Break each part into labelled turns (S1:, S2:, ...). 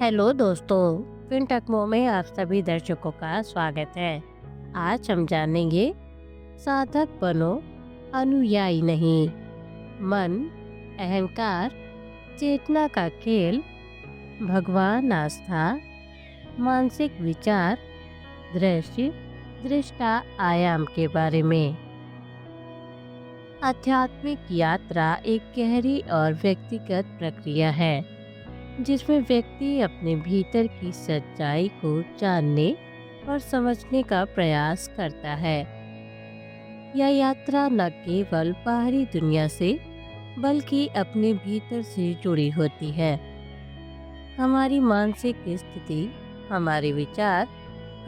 S1: Hello दोस्तों, फिनटेकमो में आप सभी दर्शकों का स्वागत है। आज हम जानेंगे साधक बनो, अनुयायी नहीं। मन, अहंकार, चेतना का खेल, भगवान आस्था, मानसिक विचार, दृश्य, दृष्टा आयाम के बारे में। आध्यात्मिक यात्रा एक गहरी और व्यक्तिगत प्रक्रिया है जिसमें व्यक्ति अपने भीतर की सच्चाई को जानने और समझने का प्रयास करता है। यह यात्रा न केवल बाहरी दुनिया से बल्कि अपने भीतर से जुड़ी होती है। हमारी मानसिक स्थिति, हमारे विचार,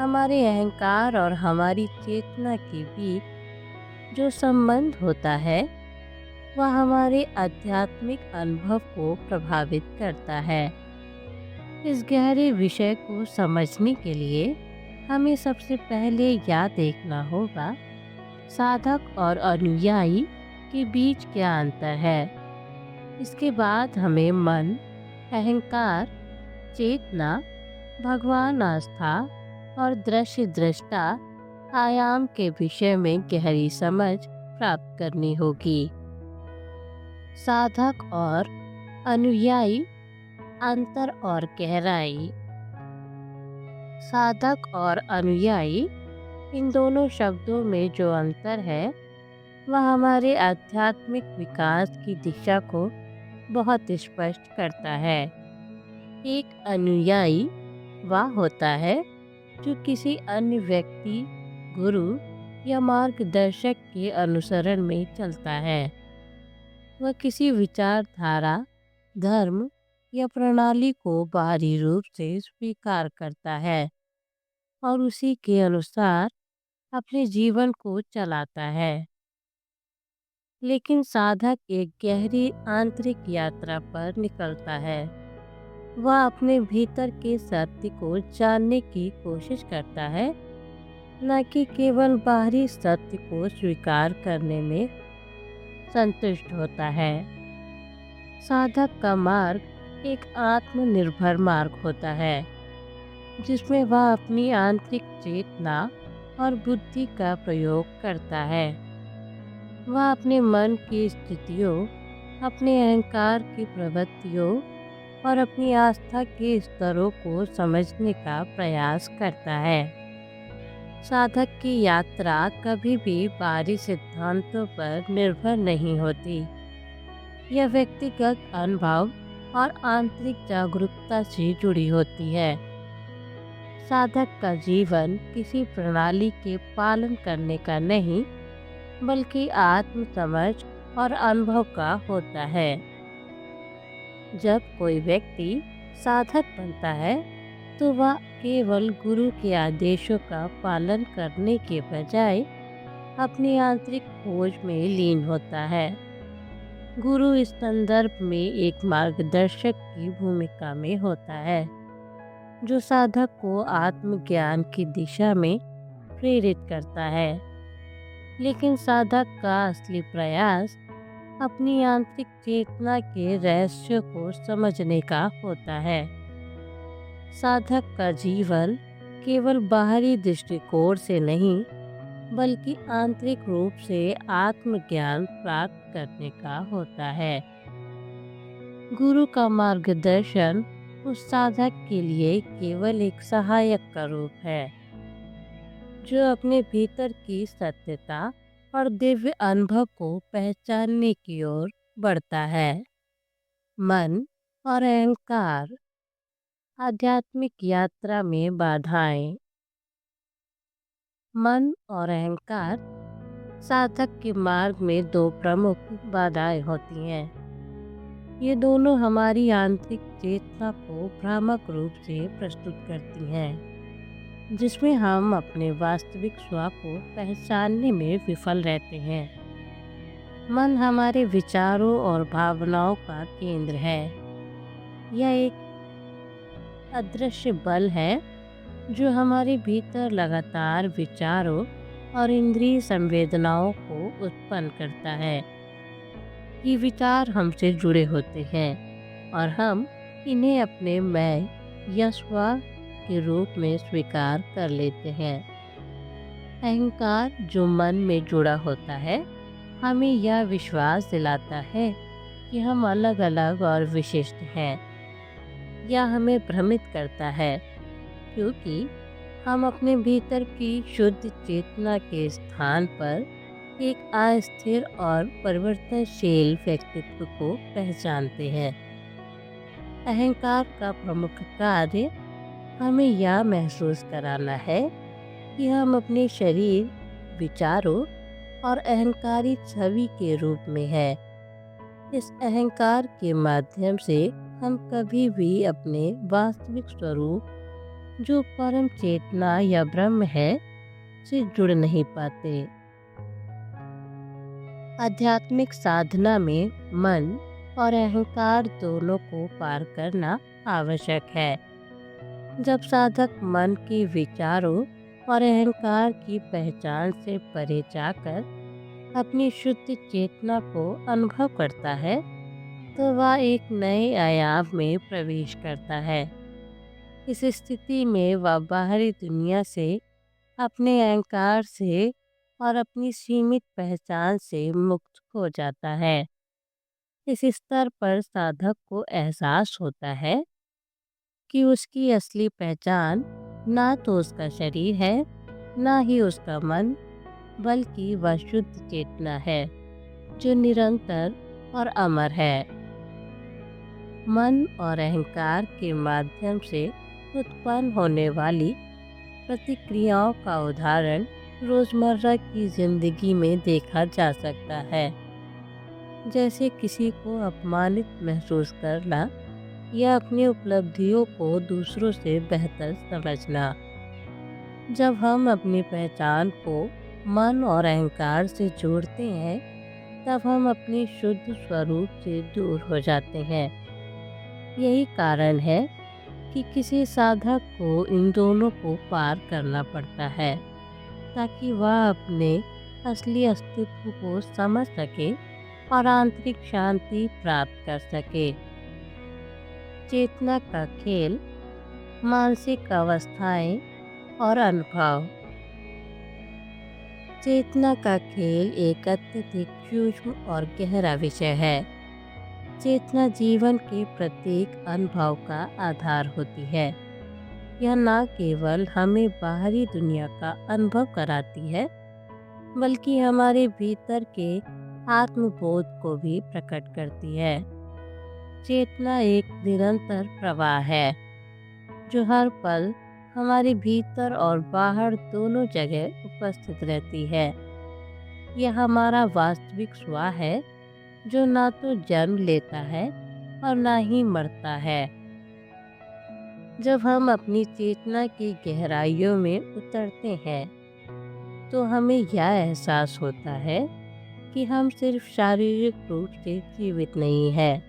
S1: हमारे अहंकार और हमारी चेतना के बीच जो संबंध होता है वह हमारे आध्यात्मिक अनुभव को प्रभावित करता है। इस गहरे विषय को समझने के लिए हमें सबसे पहले यह देखना होगा साधक और अनुयायी के बीच क्या अंतर है। इसके बाद हमें मन, अहंकार, चेतना, भगवान आस्था और दृश्य दृष्टा आयाम के विषय में गहरी समझ प्राप्त करनी होगी। साधक और अनुयायी, अंतर और गहराई। साधक और अनुयायी, इन दोनों शब्दों में जो अंतर है वह हमारे आध्यात्मिक विकास की दिशा को बहुत स्पष्ट करता है। एक अनुयायी वह होता है जो किसी अन्य व्यक्ति, गुरु या मार्गदर्शक के अनुसरण में चलता है। वह किसी विचारधारा, धर्म या प्रणाली को बाहरी रूप से स्वीकार करता है और उसी के अनुसार अपने जीवन को चलाता है। लेकिन साधक एक गहरी आंतरिक यात्रा पर निकलता है। वह अपने भीतर के सत्य को जानने की कोशिश करता है, न कि केवल बाहरी सत्य को स्वीकार करने में संतुष्ट होता है। साधक का मार्ग एक आत्मनिर्भर मार्ग होता है जिसमें वह अपनी आंतरिक चेतना और बुद्धि का प्रयोग करता है। वह अपने मन की स्थितियों, अपने अहंकार की प्रवृत्तियों और अपनी आस्था के स्तरों को समझने का प्रयास करता है। साधक की यात्रा कभी भी बाहरी सिद्धांतों पर निर्भर नहीं होती। यह व्यक्तिगत अनुभव और आंतरिक जागरूकता से जुड़ी होती है। साधक का जीवन किसी प्रणाली के पालन करने का नहीं बल्कि आत्म समझ और अनुभव का होता है। जब कोई व्यक्ति साधक बनता है तो वह केवल गुरु के आदेशों का पालन करने के बजाय अपनी आंतरिक खोज में लीन होता है। गुरु इस संदर्भ में एक मार्गदर्शक की भूमिका में होता है जो साधक को आत्मज्ञान की दिशा में प्रेरित करता है। लेकिन साधक का असली प्रयास अपनी आंतरिक चेतना के रहस्य को समझने का होता है। साधक का जीवन केवल बाहरी दृष्टिकोण से नहीं बल्कि आंतरिक रूप से आत्मज्ञान प्राप्त करने का होता है। गुरु का मार्गदर्शन उस साधक के लिए केवल एक सहायक का रूप है जो अपने भीतर की सत्यता और दिव्य अनुभव को पहचानने की ओर बढ़ता है। मन और अहंकार, आध्यात्मिक यात्रा में बाधाएं। मन और अहंकार साधक के मार्ग में दो प्रमुख बाधाएं होती हैं। ये दोनों हमारी आंतरिक चेतना को भ्रामक रूप से प्रस्तुत करती हैं, जिसमें हम अपने वास्तविक स्व को पहचानने में विफल रहते हैं। मन हमारे विचारों और भावनाओं का केंद्र है। यह एक अदृश्य बल है जो हमारे भीतर लगातार विचारों और इंद्रिय संवेदनाओं को उत्पन्न करता है। ये विचार हमसे जुड़े होते हैं और हम इन्हें अपने मैं या स्व के रूप में स्वीकार कर लेते हैं। अहंकार जो मन में जुड़ा होता है हमें यह विश्वास दिलाता है कि हम अलग अलग और विशिष्ट हैं। यह हमें भ्रमित करता है क्योंकि हम अपने भीतर की शुद्ध चेतना के स्थान पर एक अस्थिर और परिवर्तनशील व्यक्तित्व को पहचानते हैं। अहंकार का प्रमुख कार्य हमें यह महसूस कराना है कि हम अपने शरीर, विचारों और अहंकारी छवि के रूप में हैं। इस अहंकार के माध्यम से हम कभी भी अपने वास्तविक स्वरूप, जो परम चेतना या ब्रह्म है, से जुड़ नहीं पाते। आध्यात्मिक साधना में मन और अहंकार दोनों को पार करना आवश्यक है। जब साधक मन के विचारों और अहंकार की पहचान से परे जाकर अपनी शुद्ध चेतना को अनुभव करता है तो वह एक नए आयाम में प्रवेश करता है। इस स्थिति में वह बाहरी दुनिया से, अपने अहंकार से और अपनी सीमित पहचान से मुक्त हो जाता है। इस स्तर पर साधक को एहसास होता है कि उसकी असली पहचान ना तो उसका शरीर है, ना ही उसका मन, बल्कि वह शुद्ध चेतना है जो निरंतर और अमर है। मन और अहंकार के माध्यम से उत्पन्न होने वाली प्रतिक्रियाओं का उदाहरण रोजमर्रा की जिंदगी में देखा जा सकता है, जैसे किसी को अपमानित महसूस करना या अपनी उपलब्धियों को दूसरों से बेहतर समझना। जब हम अपनी पहचान को मन और अहंकार से जोड़ते हैं तब हम अपने शुद्ध स्वरूप से दूर हो जाते हैं। यही कारण है कि किसी साधक को इन दोनों को पार करना पड़ता है ताकि वह अपने असली अस्तित्व को समझ सके और आंतरिक शांति प्राप्त कर सके। चेतना का खेल, मानसिक अवस्थाएं और अनुभव। चेतना का खेल एक अत्यधिक सूक्ष्म और गहरा विषय है। चेतना जीवन के प्रत्येक अनुभव का आधार होती है। यह न केवल हमें बाहरी दुनिया का अनुभव कराती है, बल्कि हमारे भीतर के आत्मबोध को भी प्रकट करती है। चेतना एक निरंतर प्रवाह है जो हर पल हमारे भीतर और बाहर दोनों जगह उपस्थित रहती है। यह हमारा वास्तविक स्व है जो ना तो जन्म लेता है और ना ही मरता है। जब हम अपनी चेतना की गहराइयों में उतरते हैं तो हमें यह एहसास होता है कि हम सिर्फ शारीरिक रूप से जीवित नहीं हैं,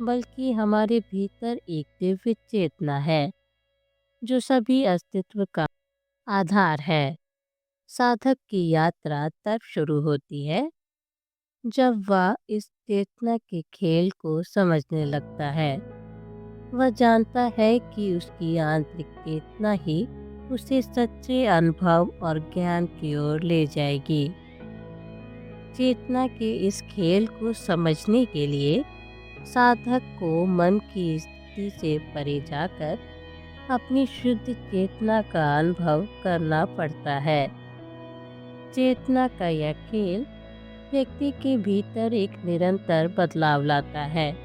S1: बल्कि हमारे भीतर एक दिव्य चेतना है जो सभी अस्तित्व का आधार है। साधक की यात्रा तब शुरू होती है जब वह इस चेतना के खेल को समझने लगता है। वह जानता है कि उसकी आंतरिक चेतना ही उसे सच्चे अनुभव और ज्ञान की ओर ले जाएगी। चेतना के इस खेल को समझने के लिए साधक को मन की स्थिति से परे जाकर अपनी शुद्ध चेतना का अनुभव करना पड़ता है। चेतना का यह खेल व्यक्ति के भीतर एक निरंतर बदलाव लाता है।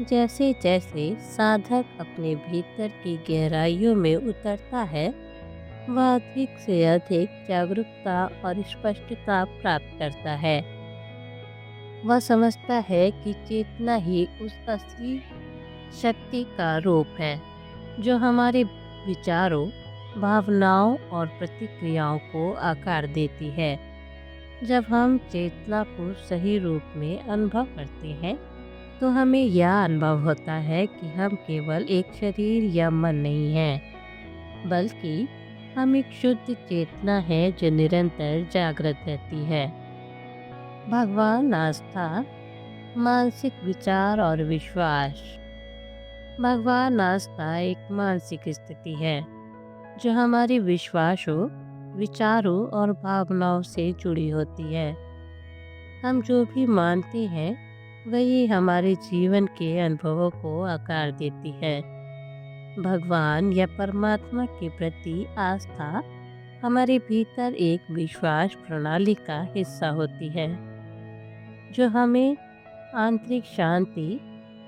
S1: जैसे जैसे साधक अपने भीतर की गहराइयों में उतरता है, वह अधिक से अधिक जागरूकता और स्पष्टता प्राप्त करता है। वह समझता है कि चेतना ही उस असली शक्ति का रूप है जो हमारे विचारों, भावनाओं और प्रतिक्रियाओं को आकार देती है। जब हम चेतना को सही रूप में अनुभव करते हैं तो हमें यह अनुभव होता है कि हम केवल एक शरीर या मन नहीं हैं, बल्कि हम एक शुद्ध चेतना है जो निरंतर जागृत रहती है। भगवान, आस्था, मानसिक विचार और विश्वास। भगवान आस्था एक मानसिक स्थिति है जो हमारे विश्वासों, विचारों और भावनाओं से जुड़ी होती है। हम जो भी मानते हैं वही हमारे जीवन के अनुभवों को आकार देती है। भगवान या परमात्मा के प्रति आस्था हमारे भीतर एक विश्वास प्रणाली का हिस्सा होती है जो हमें आंतरिक शांति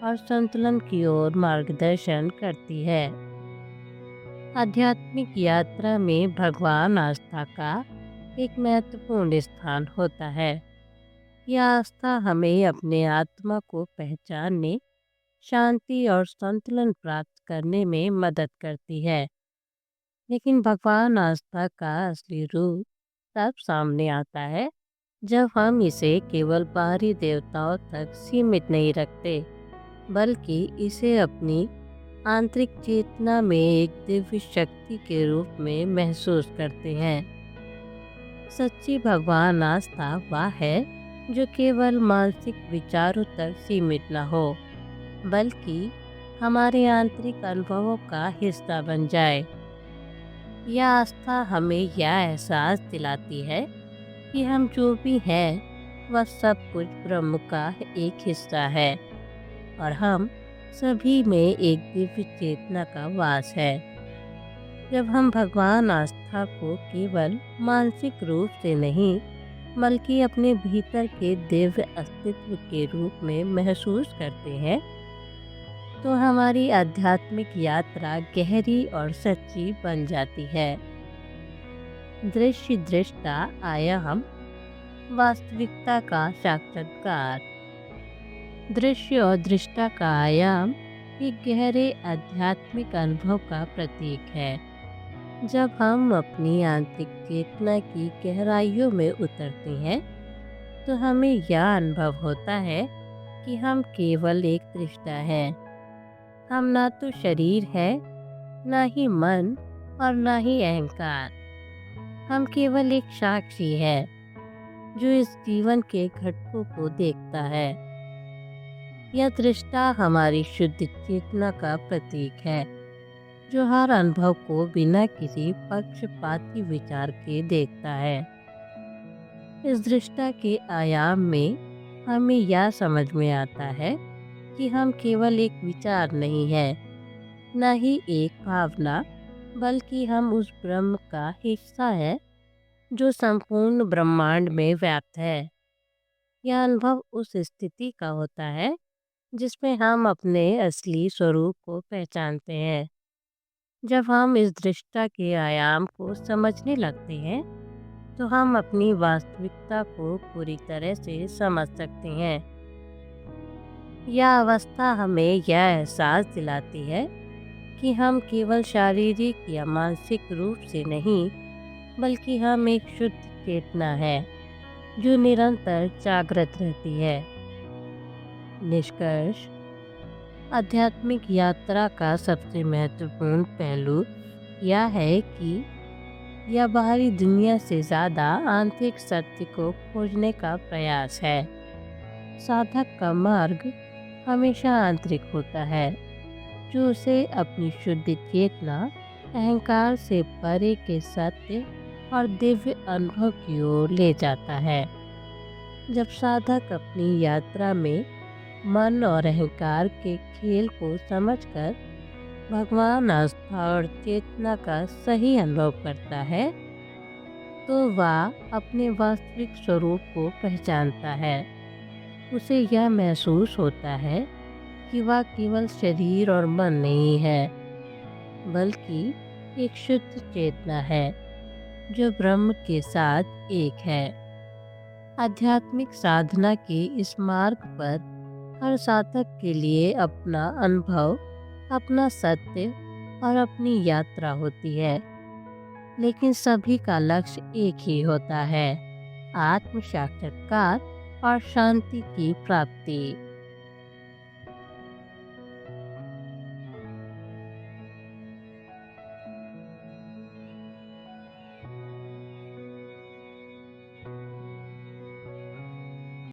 S1: और संतुलन की ओर मार्गदर्शन करती है। आध्यात्मिक यात्रा में भगवान आस्था का एक महत्वपूर्ण स्थान होता है। यह आस्था हमें अपने आत्मा को पहचानने, शांति और संतुलन प्राप्त करने में मदद करती है। लेकिन भगवान आस्था का असली रूप तब सामने आता है जब हम इसे केवल बाहरी देवताओं तक सीमित नहीं रखते, बल्कि इसे अपनी आंतरिक चेतना में एक दिव्य शक्ति के रूप में महसूस करते हैं। सच्ची भगवान आस्था वह है जो केवल मानसिक विचारों तक सीमित न हो, बल्कि हमारे आंतरिक अनुभवों का हिस्सा बन जाए। यह आस्था हमें यह एहसास दिलाती है कि हम जो भी हैं वह सब कुछ ब्रह्म का एक हिस्सा है और हम सभी में एक दिव्य चेतना का वास है। जब हम भगवान आस्था को केवल मानसिक रूप से नहीं, बल्कि अपने भीतर के दिव्य अस्तित्व के रूप में महसूस करते हैं, तो हमारी आध्यात्मिक यात्रा गहरी और सच्ची बन जाती है। दृश्य दृष्टा आयाम, वास्तविकता का साक्षात्कार। दृश्य और दृष्टा का आयाम एक गहरे आध्यात्मिक अनुभव का प्रतीक है। जब हम अपनी आंतरिक चेतना की गहराइयों में उतरते हैं तो हमें यह अनुभव होता है कि हम केवल एक दृष्टा हैं। हम ना तो शरीर है, ना ही मन और ना ही अहंकार। हम केवल एक साक्षी है जो इस जीवन के घटकों को देखता है। यह दृष्टा हमारी शुद्ध चेतना का प्रतीक है जो हर अनुभव को बिना किसी पक्षपाती विचार के देखता है। इस दृष्टा के आयाम में हमें यह समझ में आता है कि हम केवल एक विचार नहीं है, न ही एक भावना, बल्कि हम उस ब्रह्म का हिस्सा है जो संपूर्ण ब्रह्मांड में व्याप्त है। यह अनुभव उस स्थिति का होता है जिसमें हम अपने असली स्वरूप को पहचानते हैं। जब हम इस दृष्टा के आयाम को समझने लगते हैं तो हम अपनी वास्तविकता को पूरी तरह से समझ सकते हैं। यह अवस्था हमें यह एहसास दिलाती है कि हम केवल शारीरिक या मानसिक रूप से नहीं, बल्कि हम एक शुद्ध चेतना है जो निरंतर जागृत रहती है। निष्कर्ष, आध्यात्मिक यात्रा का सबसे महत्वपूर्ण पहलू यह है कि यह बाहरी दुनिया से ज़्यादा आंतरिक सत्य को खोजने का प्रयास है। साधक का मार्ग हमेशा आंतरिक होता है जो उसे अपनी शुद्ध चेतना, अहंकार से परे के सत्य और दिव्य अनुभव की ओर ले जाता है। जब साधक अपनी यात्रा में मन और अहंकार के खेल को समझकर भगवान, आस्था और चेतना का सही अनुभव करता है तो वह अपने वास्तविक स्वरूप को पहचानता है। उसे यह महसूस होता है कि वह केवल शरीर और मन नहीं है, बल्कि एक शुद्ध चेतना है जो ब्रह्म के साथ एक है। आध्यात्मिक साधना के इस मार्ग पर हर साधक के लिए अपना अनुभव, अपना सत्य और अपनी यात्रा होती है, लेकिन सभी का लक्ष्य एक ही होता है, आत्म साक्षात्कार और शांति की प्राप्ति।